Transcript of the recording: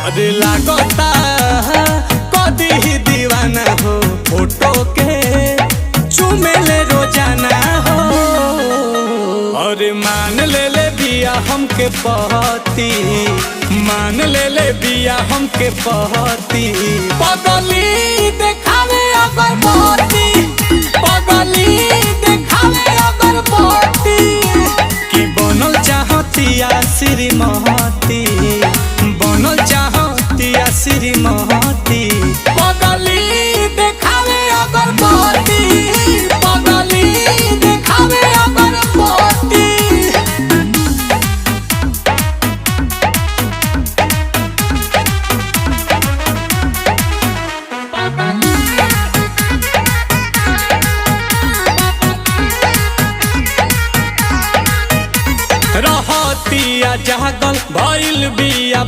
अरे लागता कदी ही दीवाना हो, फोटो के चुमेले रोजाना हो। अरे मान ले बिया हमके पहती, मान ले बिया हमके पहती। पगली देखावे अगर पहती, पगली देखावे अगर पहती। कि बनल चाहतिया श्रीमती, बनल चाहतिया श्रीमती। पगली देखावे अगर पहती, पगली देखावे अगर पहती। रहतिया जागल भइल बिया